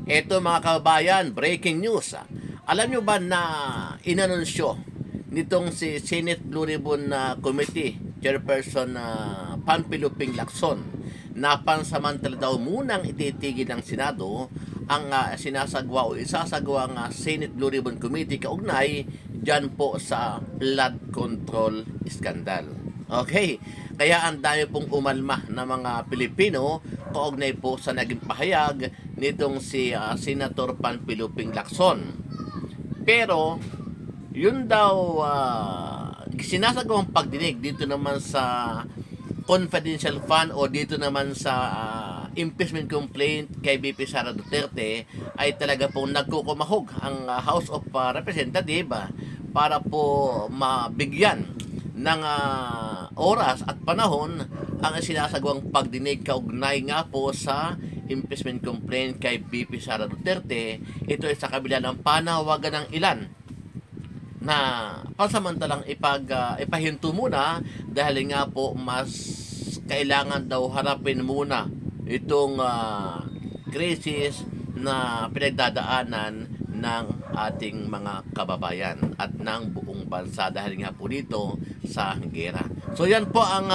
Eto mga kababayan, breaking news. Alam nyo ba na inanunsyo nitong si Senate Blue Ribbon Committee Chairperson Pampiluping Lacson na pansamantala daw munang ititigil ng Senado ang sinasagwa o isasagwa ang Senate Blue Ribbon Committee kaugnay dyan po sa flood control scandal. Okay, kaya ang dami pong umalma na mga Pilipino kaugnay po sa naging pahayag nitong si Senator Panpiluping Lacson. Pero yun daw sinasagawang pagdinig dito naman sa confidential fund o dito naman sa impeachment complaint kay VP Sara Duterte ay talaga pong nagkukumahog ang House of Representative para po mabigyan ng oras at panahon ang sinasagawang pagdinig kaugnay nga po sa impeachment complaint kay VP Sara Duterte. Ito ay sa kabila ng panawagan ng ilan na pansamantalang ipahinto muna dahil nga po mas kailangan daw harapin muna itong crisis na pinagdadaanan ng ating mga kababayan at ng buong bansa dahil nga po dito sa gera. So yan po ang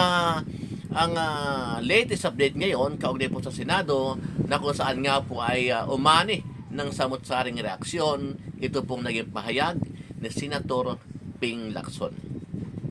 latest update ngayon kaugnay po sa Senado na kung saan nga po ay umani ng samut-saring reaksyon. Ito pong naging pahayag ni Senator Ping Lacson.